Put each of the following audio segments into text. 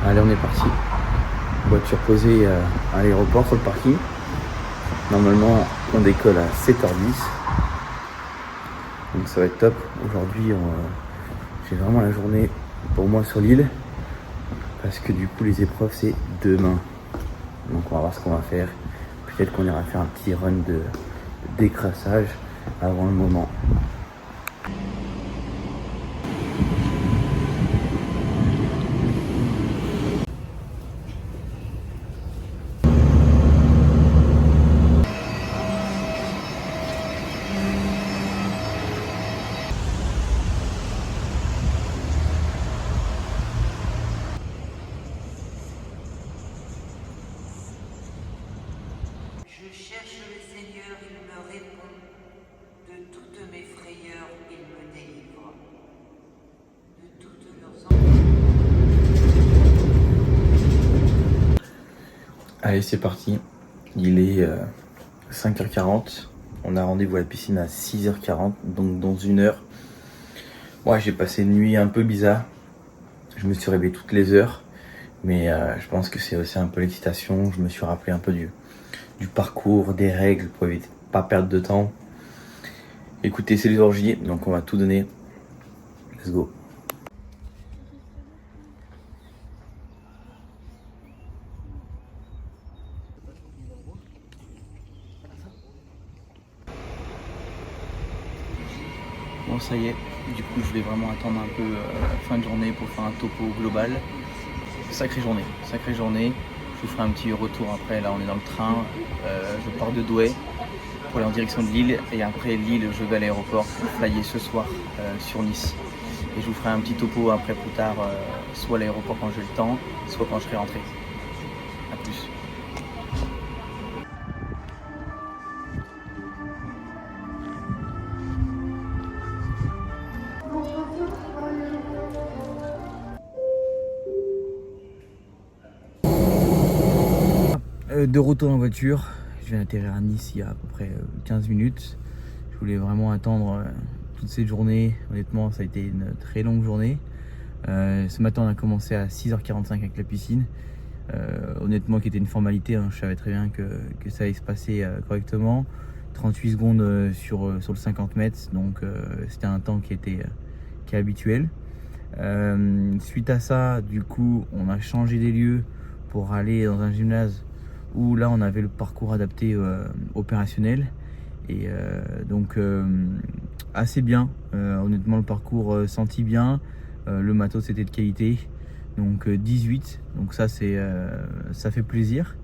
Allez, on est parti. Voiture posée à l'aéroport sur le parking. Normalement, on décolle à 7h10. Donc ça va être top. Aujourd'hui, j'ai vraiment la journée pour moi sur l'île. Parce que du coup, les épreuves, c'est demain. Donc on va voir ce qu'on va faire. Peut-être qu'on ira faire un petit run de décrassage avant le moment. Je cherche le Seigneur, il me répond. De toutes mes frayeurs, il me délivre. De toutes leurs Allez, c'est parti. Il est 5h40. On a rendez-vous à la piscine à 6h40, donc dans 1 heure. Ouais, j'ai passé une nuit un peu bizarre. Je me suis réveillé toutes les heures. Mais je pense que c'est aussi un peu l'excitation. Je me suis rappelé un peu du parcours, des règles pour éviter de pas perdre de temps. Écoutez, c'est les orgies, donc on va tout donner. Let's go. Bon, ça y est, du coup je vais vraiment attendre un peu fin de journée pour faire un topo global. Sacrée journée. Je vous ferai un petit retour après. Là on est dans le train, je pars de Douai pour aller en direction de Lille, et après Lille je vais à l'aéroport pour flyer ce soir sur Nice. Et je vous ferai un petit topo après plus tard, soit à l'aéroport quand j'ai le temps, soit quand je serai rentré. A plus. De retour en voiture, je viens d'atterrir à Nice il y a à peu près 15 minutes. Je voulais vraiment attendre toute cette journée. Honnêtement, ça a été une très longue journée. Ce matin, on a commencé à 6h45 avec la piscine. Honnêtement, qui était une formalité, hein. Je savais très bien que ça allait se passer correctement. 38 secondes sur le 50 mètres, donc c'était un temps qui est habituel. Suite à ça, du coup, on a changé des lieux pour aller dans un gymnase où là on avait le parcours adapté opérationnel, et donc assez bien. Honnêtement, le parcours senti bien, le matos était de qualité, donc 18, donc ça ça fait plaisir.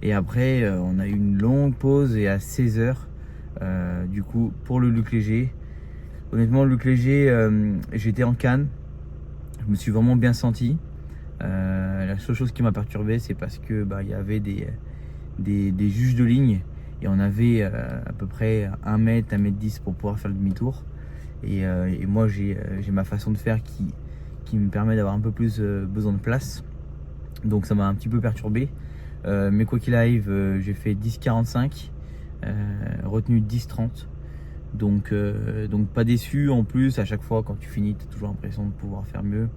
Et après on a eu une longue pause, et à 16h du coup pour le Luc Léger. Honnêtement, le Luc Léger, j'étais en canne, je me suis vraiment bien senti. La seule chose qui m'a perturbé, c'est parce que il y avait des juges de ligne, et on avait à peu près 1 mètre, 1m10 pour pouvoir faire le demi-tour. Et moi j'ai ma façon de faire qui me permet d'avoir un peu plus besoin de place. Donc ça m'a un petit peu perturbé. Mais quoi qu'il arrive, j'ai fait 10,45, retenu 10,30. Donc pas déçu. En plus, à chaque fois quand tu finis, tu as toujours l'impression de pouvoir faire mieux.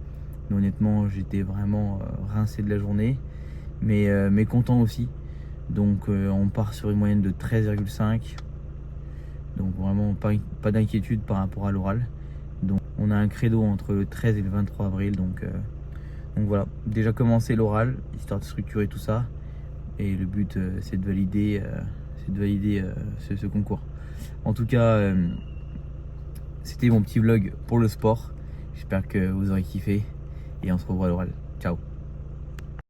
Mais honnêtement, j'étais vraiment rincé de la journée, mais content aussi. Donc on part sur une moyenne de 13,5. Donc vraiment pas d'inquiétude par rapport à l'oral. Donc on a un credo entre le 13 et le 23 avril. Donc voilà, déjà commencé l'oral, histoire de structurer tout ça. Et le but c'est de valider, ce concours. En tout cas, c'était mon petit vlog pour le sport. J'espère que vous aurez kiffé, et on se revoit à l'oral. Ciao.